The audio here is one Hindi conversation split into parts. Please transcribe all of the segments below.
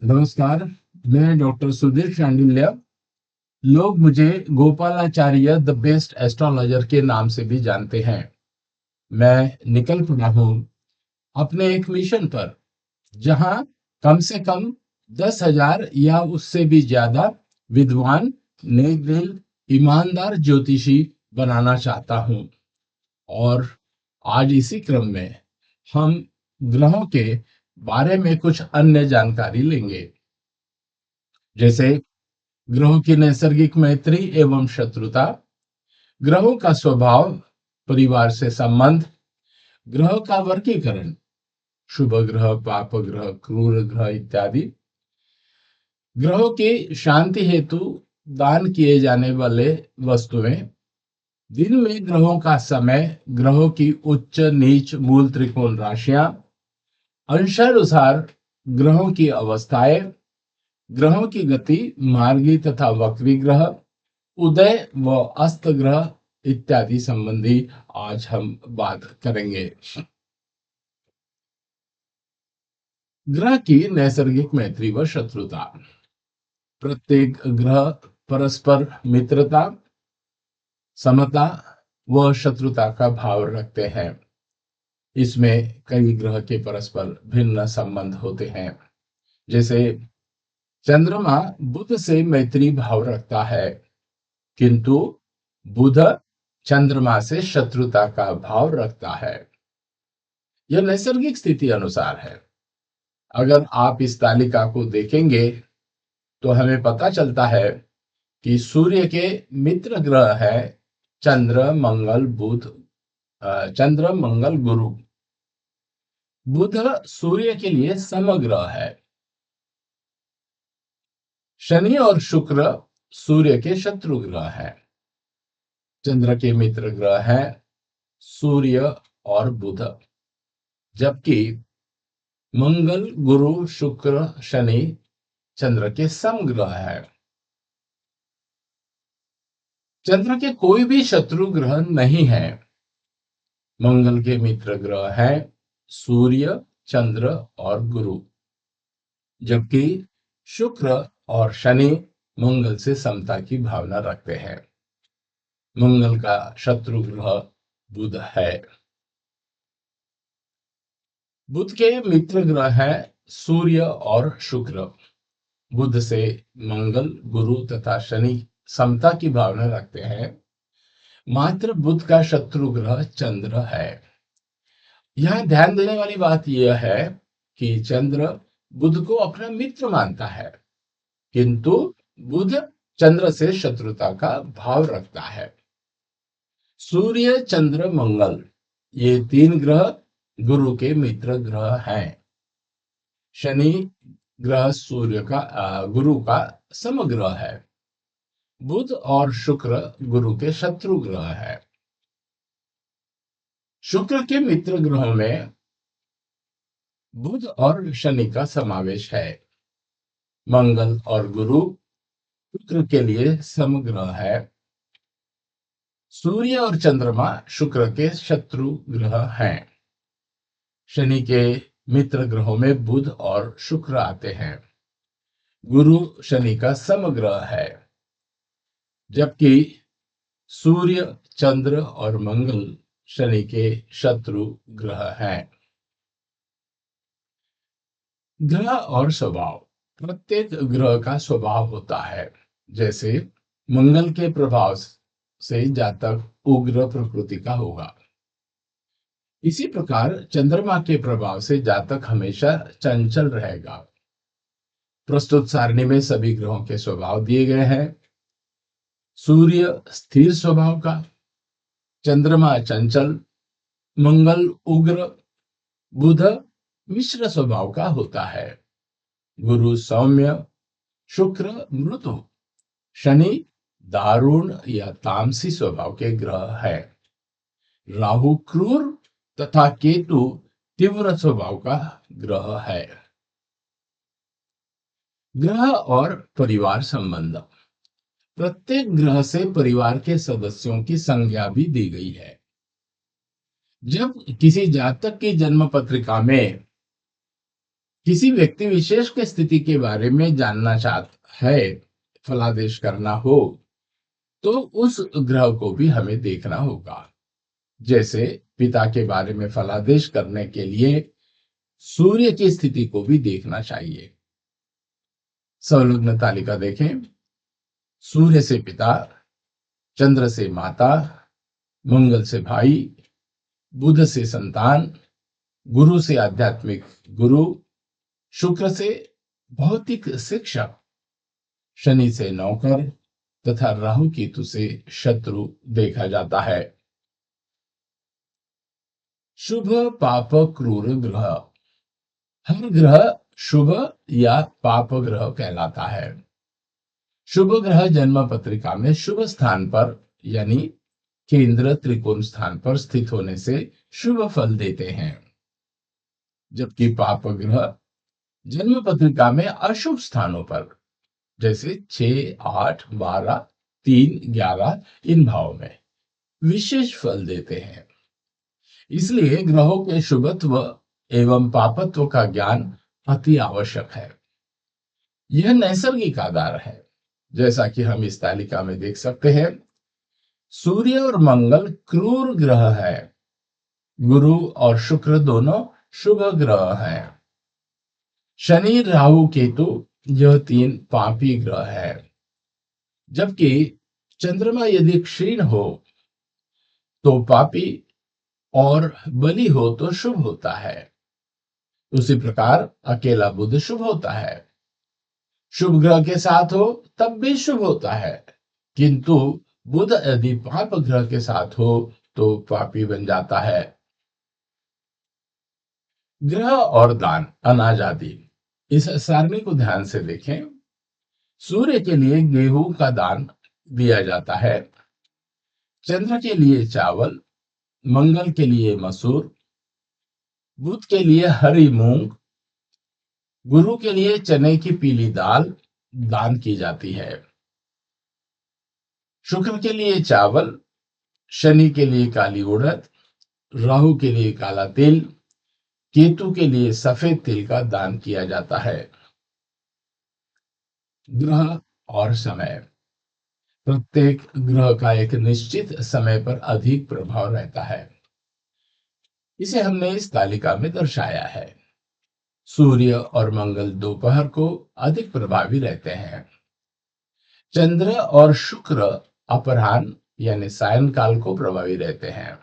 नमस्कार। मैं डॉक्टर सुधीर शांडिल्य। लोग मुझे गोपालाचार्य द बेस्ट एस्ट्रोलॉजर के नाम से भी जानते हैं। मैं निकल पड़ा हूँ अपने एक मिशन पर, जहाँ कम से कम 10,000 या उससे भी ज्यादा विद्वान, नेक दिल, ईमानदार ज्योतिषी बनाना चाहता हूँ। और आज इसी क्रम में हम ग्रहों के बारे में कुछ अन्य जानकारी लेंगे, जैसे ग्रहों की नैसर्गिक मैत्री एवं शत्रुता, ग्रहों का स्वभाव, परिवार से संबंध, ग्रह का वर्गीकरण, शुभ ग्रह, पाप ग्रह, क्रूर ग्रह इत्यादि, ग्रहों की शांति हेतु दान किए जाने वाले वस्तुएं, दिन में ग्रहों का समय, ग्रहों की उच्च नीच मूल त्रिकोण राशियां, अंशानुसार ग्रहों की अवस्थाएं, ग्रहों की गति, मार्गी तथा वक्री ग्रह, उदय व अस्त ग्रह इत्यादि संबंधी आज हम बात करेंगे। ग्रह की नैसर्गिक मैत्री व शत्रुता। प्रत्येक ग्रह परस्पर मित्रता, समता व शत्रुता का भाव रखते हैं। इसमें कई ग्रह के परस्पर भिन्न संबंध होते हैं। जैसे चंद्रमा बुध से मैत्री भाव रखता है, किंतु बुध चंद्रमा से शत्रुता का भाव रखता है। यह नैसर्गिक स्थिति अनुसार है। अगर आप इस तालिका को देखेंगे तो हमें पता चलता है कि सूर्य के मित्र ग्रह है चंद्र, मंगल, बुध, चंद्र, मंगल, गुरु। बुध सूर्य के लिए समग्रह है। शनि और शुक्र सूर्य के शत्रु ग्रह हैं। चंद्र के मित्र ग्रह हैं सूर्य और बुध, जबकि मंगल, गुरु, शुक्र, शनि चंद्र के समग्रह है। चंद्र के कोई भी शत्रु ग्रह नहीं है। मंगल के मित्र ग्रह हैं सूर्य, चंद्र और गुरु, जबकि शुक्र और शनि मंगल से समता की भावना रखते हैं। मंगल का शत्रु ग्रह बुध है। बुध के मित्र ग्रह हैं सूर्य और शुक्र। बुध से मंगल, गुरु तथा शनि समता की भावना रखते हैं। मात्र बुध का शत्रु ग्रह चंद्र है। यहां ध्यान देने वाली बात यह है कि चंद्र बुध को अपना मित्र मानता है, किंतु बुध चंद्र से शत्रुता का भाव रखता है। सूर्य, चंद्र, मंगल ये तीन ग्रह गुरु के मित्र ग्रह हैं। शनि ग्रह गुरु का समग्रह है। बुध और शुक्र गुरु के शत्रु ग्रह है। शुक्र के मित्र ग्रहों में बुध और शनि का समावेश है। मंगल और गुरु शुक्र के लिए समग्रह है। सूर्य और चंद्रमा शुक्र के शत्रु ग्रह हैं। शनि के मित्र ग्रहों में बुध और शुक्र आते हैं। गुरु शनि का समग्रह है, जबकि सूर्य, चंद्र और मंगल शनि के शत्रु ग्रह हैं। ग्रह और स्वभाव। प्रत्येक ग्रह का स्वभाव होता है। जैसे मंगल के प्रभाव से जातक उग्र प्रकृति का होगा, इसी प्रकार चंद्रमा के प्रभाव से जातक हमेशा चंचल रहेगा। प्रस्तुत सारणी में सभी ग्रहों के स्वभाव दिए गए हैं। सूर्य स्थिर स्वभाव का, चंद्रमा चंचल, मंगल उग्र, बुध मिश्र स्वभाव का होता है, गुरु सौम्य, शुक्र मृदु, शनि दारुण या तामसी स्वभाव के ग्रह है, राहु क्रूर तथा केतु तीव्र स्वभाव का ग्रह है। ग्रह और परिवार संबंध। प्रत्येक ग्रह से परिवार के सदस्यों की संज्ञा भी दी गई है। जब किसी जातक की जन्म पत्रिका में किसी व्यक्ति विशेष की स्थिति के बारे में जानना चाहता है, फलादेश करना हो, तो उस ग्रह को भी हमें देखना होगा। जैसे पिता के बारे में फलादेश करने के लिए सूर्य की स्थिति को भी देखना चाहिए। संलग्न तालिका देखें। सूर्य से पिता, चंद्र से माता, मंगल से भाई, बुध से संतान, गुरु से आध्यात्मिक गुरु, शुक्र से भौतिक शिक्षक, शनि से नौकर तथा राहु केतु से शत्रु देखा जाता है। शुभ पाप क्रूर ग्रह। हर ग्रह शुभ या पाप ग्रह कहलाता है। शुभ ग्रह जन्म पत्रिका में शुभ स्थान पर यानी केंद्र त्रिकोण स्थान पर स्थित होने से शुभ फल देते हैं, जबकि पाप ग्रह जन्म पत्रिका में अशुभ स्थानों पर जैसे 6, 8, 12, 3, 11 इन भावों में विशेष फल देते हैं। इसलिए ग्रहों के शुभत्व एवं पापत्व का ज्ञान अति आवश्यक है। यह नैसर्गिक आधार है, जैसा कि हम इस तालिका में देख सकते हैं। सूर्य और मंगल क्रूर ग्रह है, गुरु और शुक्र दोनों शुभ ग्रह हैं। शनि, राहु, केतु यह 3 पापी ग्रह है, जबकि चंद्रमा यदि क्षीण हो तो पापी और बलि हो तो शुभ होता है। उसी प्रकार अकेला बुध शुभ होता है, शुभ ग्रह के साथ हो तब भी शुभ होता है, किंतु बुध यदि पाप ग्रह के साथ हो तो पापी बन जाता है। ग्रह और दान, अनाज आदि, इस सारणी को ध्यान से देखें। सूर्य के लिए गेहूं का दान दिया जाता है, चंद्र के लिए चावल, मंगल के लिए मसूर, बुध के लिए हरी मूंग, गुरु के लिए चने की पीली दाल दान की जाती है। शुक्र के लिए चावल, शनि के लिए काली उड़द, राहु के लिए काला तिल, केतु के लिए सफेद तिल का दान किया जाता है। ग्रह और समय। प्रत्येक ग्रह का एक निश्चित समय पर अधिक प्रभाव रहता है। इसे हमने इस तालिका में दर्शाया है। सूर्य और मंगल दोपहर को अधिक प्रभावी रहते हैं। चंद्र और शुक्र अपराह्न यानी सायंकाल को प्रभावी रहते हैं।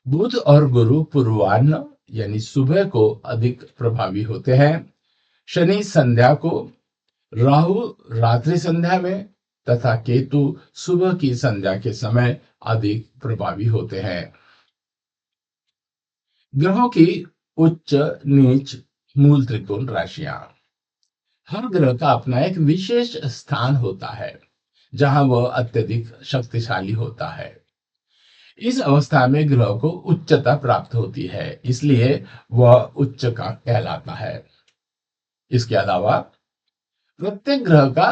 बुध और गुरु पूर्वाह्न यानी सुबह को अधिक प्रभावी होते हैं। शनि संध्या को, राहु रात्रि संध्या में तथा केतु सुबह की संध्या के समय अधिक प्रभावी होते हैं। ग्रहों की उच्च नीच मूल त्रिकोण राशियां। हर ग्रह का अपना एक विशेष स्थान होता है जहां वह अत्यधिक शक्तिशाली होता है। इस अवस्था में ग्रह को उच्चता प्राप्त होती है, इसलिए वह उच्च का कहलाता है। इसके अलावा प्रत्येक ग्रह का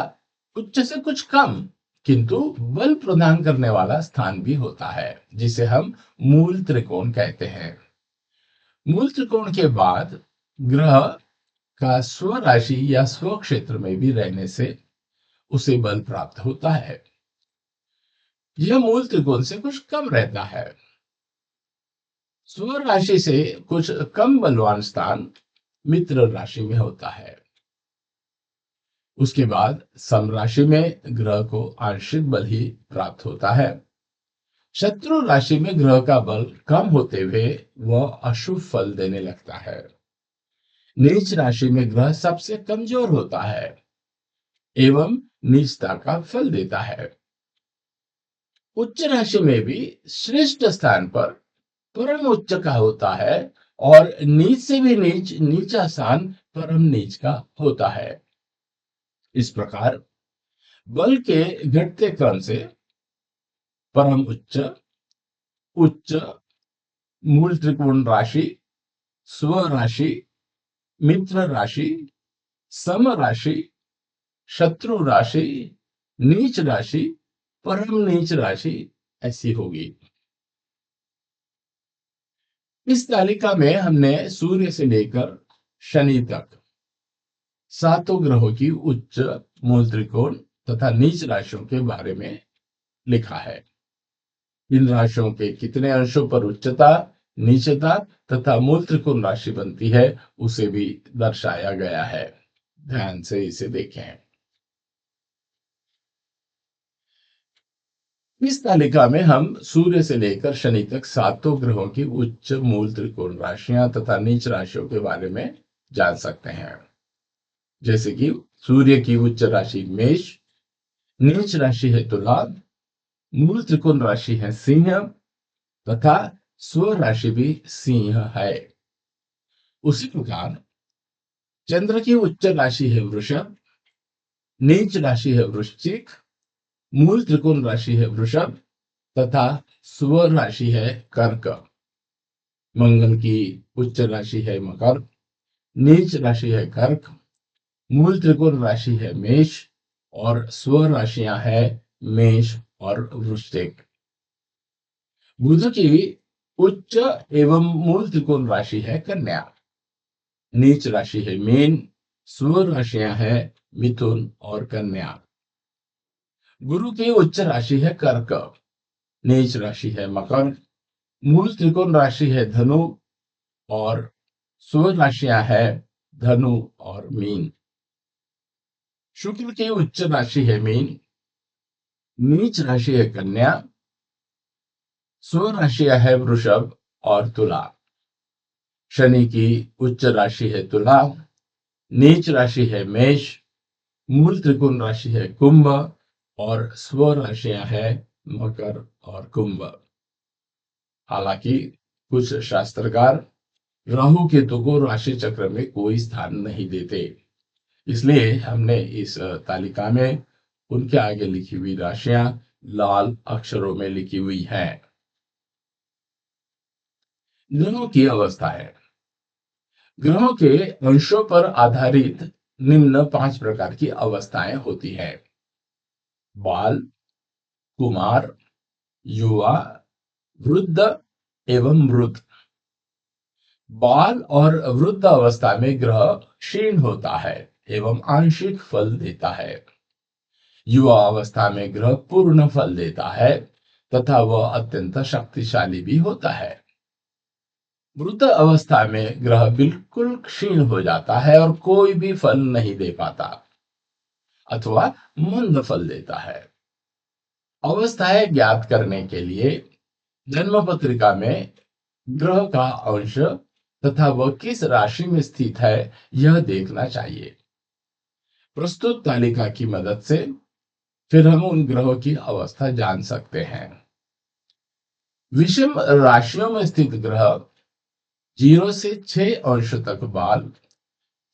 उच्च से कुछ कम किंतु बल प्रदान करने वाला स्थान भी होता है, जिसे हम मूल त्रिकोण कहते हैं। मूल त्रिकोण के बाद ग्रह का स्व राशि या स्व क्षेत्र में भी रहने से उसे बल प्राप्त होता है। यह मूल त्रिकोण से कुछ कम रहता है। स्व राशि से कुछ कम बलवान स्थान मित्र राशि में होता है। उसके बाद सम राशि में ग्रह को आंशिक बल ही प्राप्त होता है। शत्रु राशि में ग्रह का बल कम होते हुए वह अशुभ फल देने लगता है। नीच राशि में ग्रह सबसे कमजोर होता है एवं नीचता का फल देता है। उच्च राशि में भी श्रेष्ठ स्थान पर परम उच्च का होता है और नीच से भी नीचा स्थान परम नीच का होता है। इस प्रकार बल के घटते क्रम से परम उच्च, उच्च, मूल त्रिकोण राशि, स्व राशि, मित्र राशि, सम राशि, शत्रु राशि, नीच राशि, परम नीच राशि ऐसी होगी। इस तालिका में हमने सूर्य से लेकर शनि तक सातों ग्रहों की उच्च, मूल त्रिकोण तथा नीच राशियों के बारे में लिखा है। इन राशियों के कितने अंशों पर उच्चता, नीचता तथा मूल त्रिकोण राशि बनती है उसे भी दर्शाया गया है। ध्यान से इसे देखें। इस तालिका में हम सूर्य से लेकर शनि तक सातों ग्रहों की उच्च, मूल त्रिकोण राशियां तथा नीच राशियों के बारे में जान सकते हैं। जैसे कि सूर्य की उच्च राशि मेष, नीच राशि है तुला, मूल त्रिकोण राशि है सिंह तथा स्व राशि भी सिंह है। उसी प्रकार चंद्र की उच्च राशि है वृषभ, नीच राशि है वृश्चिक, मूल त्रिकोण राशि है वृषभ तथा स्व राशि है कर्क। मंगल की उच्च राशि है मकर, नीच राशि है कर्क, मूल त्रिकोण राशि है मेष और स्व राशियां है मेष और वृश्चिक। बुध की उच्च एवं मूल त्रिकोण राशि है कन्या, नीच राशि है मीन, स्व राशियां है मिथुन और कन्या। गुरु की उच्च राशि है कर्क, नीच राशि है मकर, मूल त्रिकोण राशि है धनु और स्व राशियां है धनु और मीन। शुक्र की उच्च राशि है मीन, नीच राशि है कन्या, स्व राशियां है वृषभ और तुला। शनि की उच्च राशि है तुला, नीच राशि है मेष, मूल त्रिकोण राशि है कुंभ और स्व राशियां है मकर और कुंभ। हालांकि कुछ शास्त्रकार राहु केतु को राशि चक्र में कोई स्थान नहीं देते, इसलिए हमने इस तालिका में उनके आगे लिखी हुई राशियां लाल अक्षरों में लिखी हुई हैं। ग्रहों की अवस्था है। ग्रहों के अंशों पर आधारित निम्न 5 प्रकार की अवस्थाएं होती है। बाल, कुमार, युवा, वृद्ध एवं मृत। बाल और वृद्ध अवस्था में ग्रह क्षीण होता है एवं आंशिक फल देता है। युवा अवस्था में ग्रह पूर्ण फल देता है तथा वह अत्यंत शक्तिशाली भी होता है। वृद्ध अवस्था में ग्रह बिल्कुल क्षीण हो जाता है और कोई भी फल नहीं दे पाता अथवा मंद फल देता है। अवस्थाएं ज्ञात करने के लिए जन्म पत्रिका में ग्रह का अंश तथा वह किस राशि में स्थित है यह देखना चाहिए। प्रस्तुत तालिका की मदद से फिर हम उन ग्रहों की अवस्था जान सकते हैं। विषम राशियों में स्थित ग्रह 0 से 6 अंश तक बाल,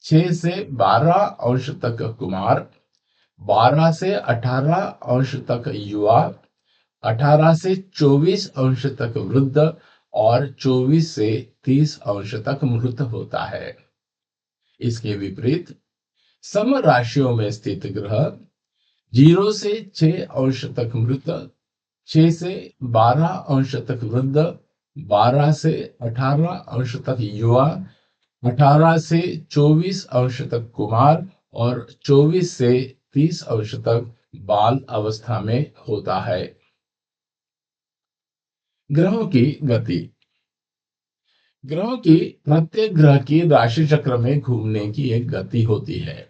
6 से 12 अंश तक कुमार, 12 से 18 अंश तक युवा, 18 से 24 अंश तक वृद्ध और 24 से 30 अंश तक मृत होता है। इसके विपरीत सम राशियों में स्थित ग्रह 0 से 6 अंश तक मृत, 6 से 12 अंश तक वृद्ध, 12 से 18 अंश तक युवा, 18 से 24 अंश तक कुमार और 24 से 30 अंश तक बाल अवस्था में होता है। ग्रहों की गति। ग्रहों की प्रत्येक ग्रह की राशि चक्र में घूमने की एक गति होती है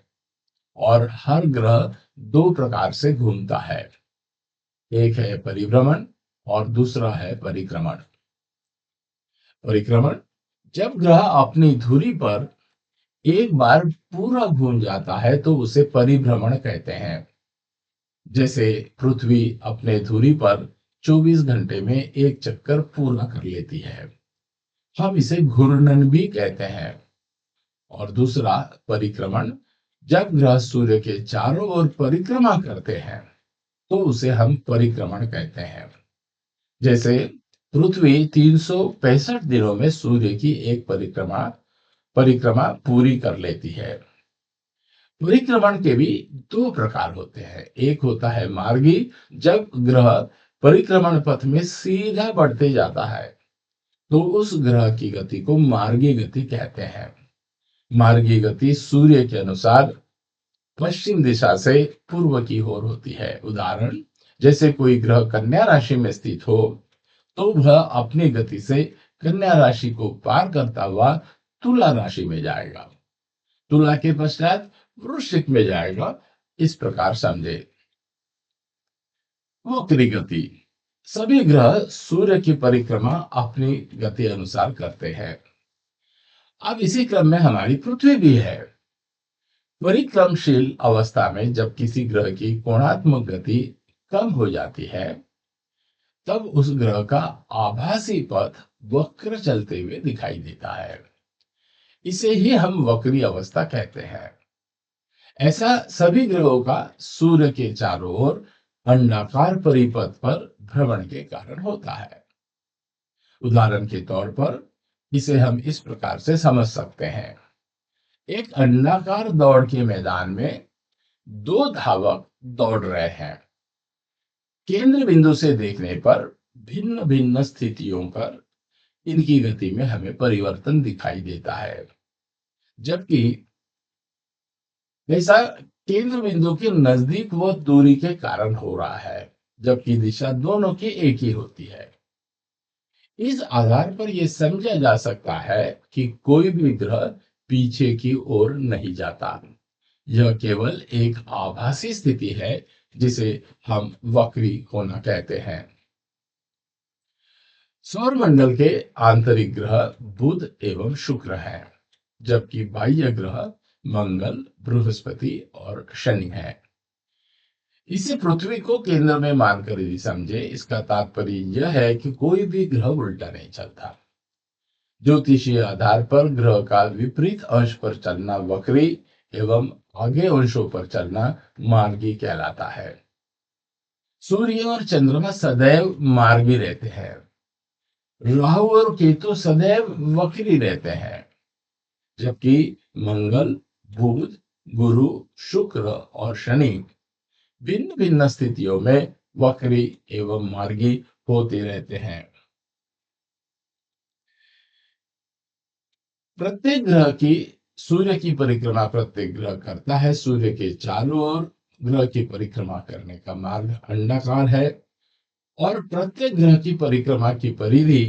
और हर ग्रह 2 प्रकार से घूमता है। एक है परिभ्रमण और दूसरा है परिक्रमण। परिक्रमण जब ग्रह अपनी धुरी पर एक बार पूरा घूम जाता है तो उसे परिभ्रमण कहते हैं। जैसे पृथ्वी अपने धुरी पर 24 घंटे में एक चक्कर पूरा कर लेती है, हम इसे घूर्णन भी कहते हैं। और दूसरा परिक्रमण जब ग्रह सूर्य के चारों ओर परिक्रमा करते हैं तो उसे हम परिक्रमण कहते हैं। जैसे पृथ्वी 365 दिनों में सूर्य की एक परिक्रमा पूरी कर लेती है। परिक्रमण के भी 2 प्रकार होते हैं। एक होता है मार्गी, जब ग्रह परिक्रमण पथ में सीधा बढ़ते जाता है तो उस ग्रह की गति को मार्गी गति कहते हैं। मार्गी गति सूर्य के अनुसार पश्चिम दिशा से पूर्व की ओर होती है। उदाहरण, जैसे कोई ग्रह कन्या राशि में स्थित हो तो वह अपनी गति से कन्या राशि को पार करता हुआ तुला राशि में जाएगा, तुला के पश्चात वृश्चिक में जाएगा। इस प्रकार समझे। वक्री गति, सभी ग्रह सूर्य की परिक्रमा अपनी गति अनुसार करते हैं। अब इसी क्रम में हमारी पृथ्वी भी है। परिक्रमशील अवस्था में जब किसी ग्रह की कोणात्मक गति कम हो जाती है तब उस ग्रह का आभासी पथ वक्र चलते हुए दिखाई देता है। इसे ही हम वक्री अवस्था कहते हैं। ऐसा सभी ग्रहों का सूर्य के चारों ओर अंडाकार परिपथ पर भ्रमण के कारण होता है। उदाहरण के तौर पर इसे हम इस प्रकार से समझ सकते हैं। एक अंडाकार दौड़ के मैदान में दो धावक दौड़ रहे हैं। केंद्र बिंदु से देखने पर भिन्न भिन्न स्थितियों पर इनकी गति में हमें परिवर्तन दिखाई देता है, जबकि ऐसा केंद्र बिंदु के नजदीक व दूरी के कारण हो रहा है, जबकि दिशा दोनों की एक ही होती है। इस आधार पर यह समझा जा सकता है कि कोई भी ग्रह पीछे की ओर नहीं जाता। यह केवल एक आभासी स्थिति है जिसे हम वक्री होना कहते हैं। सौरमंडल के आंतरिक ग्रह बुध एवं शुक्र हैं, जबकि बाह्य ग्रह मंगल, बृहस्पति और शनि है। इसे पृथ्वी को केंद्र में मानकर यदि समझे, इसका तात्पर्य यह है कि कोई भी ग्रह उल्टा नहीं चलता। ज्योतिषीय आधार पर ग्रह का विपरीत अंश पर चलना वक्री एवं आगे अंशों पर चलना मार्गी कहलाता है। सूर्य और चंद्रमा सदैव मार्गी रहते हैं। राहु और केतु सदैव वक्री रहते हैं, जबकि मंगल, बुध, गुरु, शुक्र और शनि भिन्न भिन्न स्थितियों में वक्री एवं मार्गी होते रहते हैं। प्रत्येक ग्रह की सूर्य की परिक्रमा प्रत्येक ग्रह करता है। सूर्य के चारों ओर ग्रह की परिक्रमा करने का मार्ग अंडाकार है और प्रत्येक ग्रह की परिक्रमा की परिधि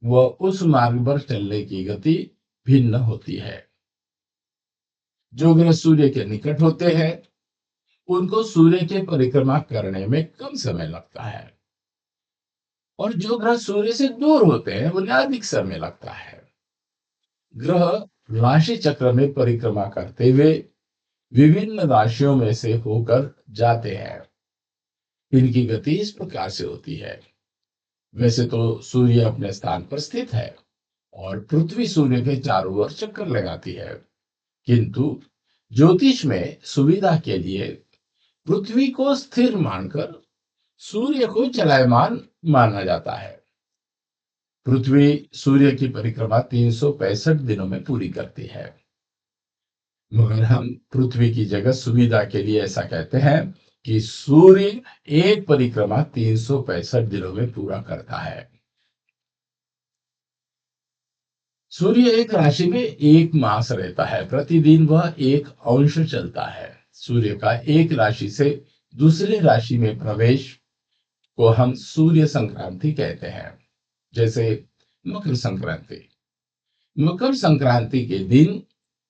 व उस मार्ग पर चलने की गति भिन्न होती है। जो ग्रह सूर्य के निकट होते हैं उनको सूर्य के परिक्रमा करने में कम समय लगता है और जो ग्रह सूर्य से दूर होते हैं उन्हें अधिक समय लगता है। ग्रह राशि चक्र में परिक्रमा करते हुए विभिन्न राशियों में से होकर जाते हैं। इनकी गति इस प्रकार से होती है। वैसे तो सूर्य अपने स्थान पर स्थित है और पृथ्वी सूर्य के चारों ओर चक्कर लगाती है, किंतु ज्योतिष में सुविधा के लिए पृथ्वी को स्थिर मानकर सूर्य को चलायमान माना जाता है। पृथ्वी सूर्य की परिक्रमा 365 दिनों में पूरी करती है, मगर हम पृथ्वी की जगह सुविधा के लिए ऐसा कहते हैं कि सूर्य एक परिक्रमा 365 दिनों में पूरा करता है। सूर्य एक राशि में एक मास रहता है। प्रतिदिन वह एक अंश चलता है। सूर्य का एक राशि से दूसरे राशि में प्रवेश को हम सूर्य संक्रांति कहते हैं। जैसे मकर संक्रांति। मकर संक्रांति के दिन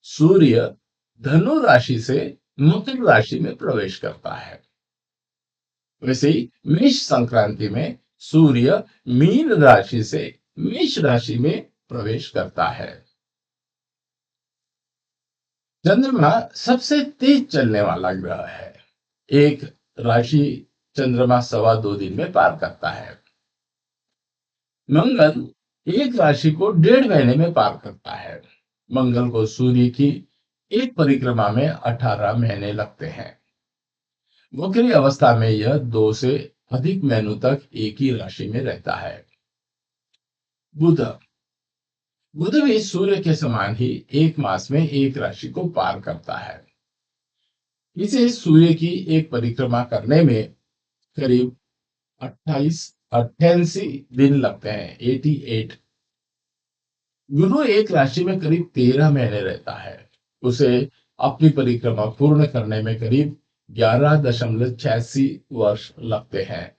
सूर्य धनु राशि से मकर राशि में प्रवेश करता है। वैसे ही मेष संक्रांति में सूर्य मीन राशि से मेष राशि में प्रवेश करता है। चंद्रमा सबसे तेज चलने वाला ग्रह है। एक राशि चंद्रमा 2.25 दिन में पार करता है। मंगल एक राशि को 1.5 महीने में पार करता है। मंगल को सूर्य की एक परिक्रमा में 18 महीने लगते हैं। वक्री अवस्था में यह 2 से अधिक महीनों तक एक ही राशि में रहता है। बुध बुध भी सूर्य के समान ही एक मास में एक राशि को पार करता है। इसे सूर्य की एक परिक्रमा करने में करीब 88 दिन लगते हैं। 88 गुरु एक राशि में करीब 13 महीने रहता है। उसे अपनी परिक्रमा पूर्ण करने में करीब 11.86 वर्ष लगते हैं।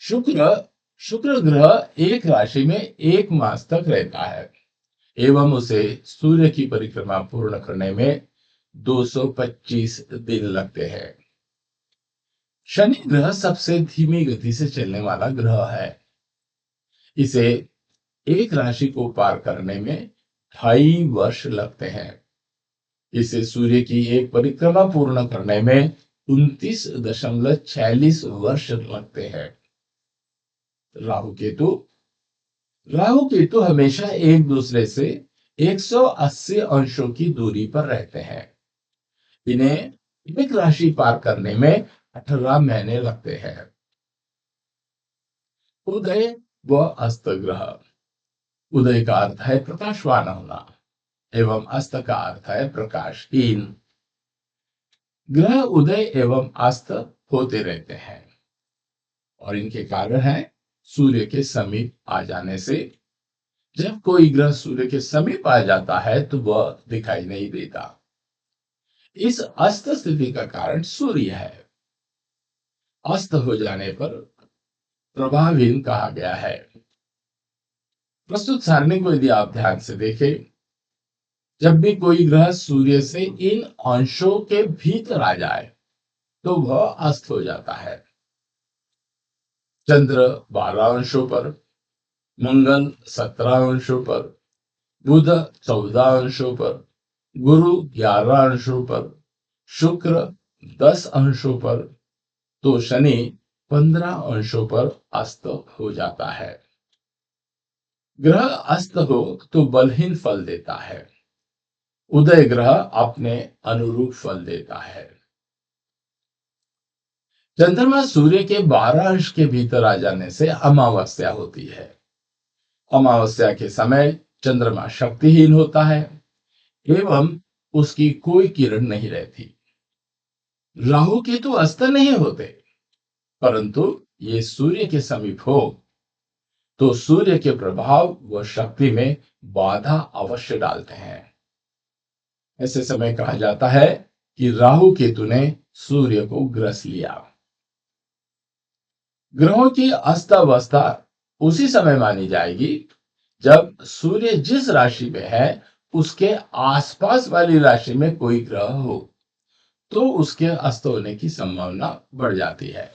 शुक्र शुक्र ग्रह एक राशि में 1 मास तक रहता है एवं उसे सूर्य की परिक्रमा पूर्ण करने में 225 दिन लगते हैं। शनि ग्रह सबसे धीमी गति से चलने वाला ग्रह है। इसे एक राशि को पार करने में 2.5 वर्ष लगते हैं। इसे सूर्य की एक परिक्रमा पूर्ण करने में 29.46 वर्ष लगते हैं। राहु केतु राहु केतु हमेशा एक दूसरे से 180 अंशों की दूरी पर रहते हैं। इन्हें एक राशि पार करने में 18 महीने लगते हैं। उदय व अस्त ग्रह। उदय का अर्थ है प्रकाशवान होना एवं अस्त का अर्थ है प्रकाशहीन। ग्रह उदय एवं अस्त होते रहते हैं और इनके कारण है सूर्य के समीप आ जाने से। जब कोई ग्रह सूर्य के समीप आ जाता है तो वह दिखाई नहीं देता। इस अस्त स्थिति का कारण सूर्य है। अस्त हो जाने पर प्रभावहीन कहा गया है। प्रस्तुत सारणी को यदि आप ध्यान से देखें, जब भी कोई ग्रह सूर्य से इन अंशों के भीतर आ जाए तो वह अस्त हो जाता है। चंद्र 12 अंशों पर, मंगल 17 अंशों पर, बुध 14 अंशों पर, गुरु 11 अंशों पर, शुक्र 10 अंशों पर, तो शनि 15 अंशों पर अस्त हो जाता है। ग्रह अस्त हो तो बलहीन फल देता है। उदय ग्रह अपने अनुरूप फल देता है। चंद्रमा सूर्य के 12 अंश के भीतर आ जाने से अमावस्या होती है। अमावस्या के समय चंद्रमा शक्तिहीन होता है एवं उसकी कोई किरण नहीं रहती। राहु केतु अस्त नहीं होते, परंतु ये सूर्य के समीप हो तो सूर्य के प्रभाव व शक्ति में बाधा अवश्य डालते हैं। ऐसे समय कहा जाता है कि राहु केतु ने सूर्य को ग्रस लिया। ग्रहों की अस्तावस्था उसी समय मानी जाएगी जब सूर्य जिस राशि में है उसके आसपास वाली राशि में कोई ग्रह हो, तो उसके अस्त होने की संभावना बढ़ जाती है।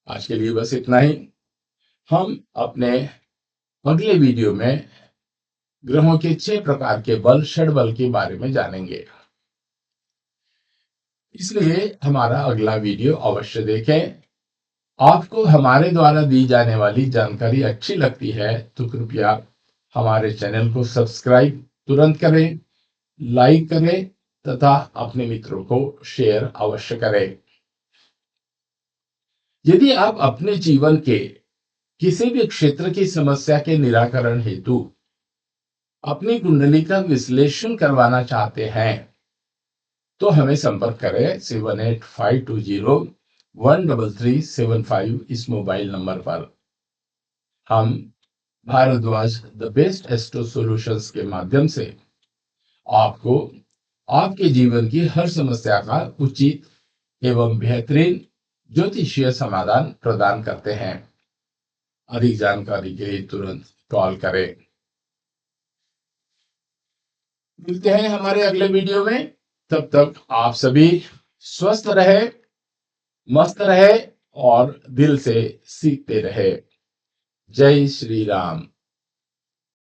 आज के लिए बस इतना ही। हम अपने अगले वीडियो में ग्रहों के 6 प्रकार के बल, षड्बल के बारे में जानेंगे। इसलिए हमारा अगला वीडियो अवश्य देखें। आपको हमारे द्वारा दी जाने वाली जानकारी अच्छी लगती है तो कृपया हमारे चैनल को सब्सक्राइब तुरंत करें, लाइक करें तथा अपने मित्रों को शेयर अवश्य करें। यदि आप अपने जीवन के किसी भी क्षेत्र की समस्या के निराकरण हेतु अपनी कुंडली का विश्लेषण करवाना चाहते हैं तो हमें संपर्क करें 7852013375 इस मोबाइल नंबर पर। हम Bharadwaj the best astro solutions के माध्यम से आपको आपके जीवन की हर समस्या का उचित एवं बेहतरीन ज्योतिषीय समाधान प्रदान करते हैं। अधिक जानकारी के लिए तुरंत कॉल करें। मिलते हैं हमारे अगले वीडियो में। तब तक आप सभी स्वस्थ रहे, मस्त रहे और दिल से सीखते रहे। जय श्री राम।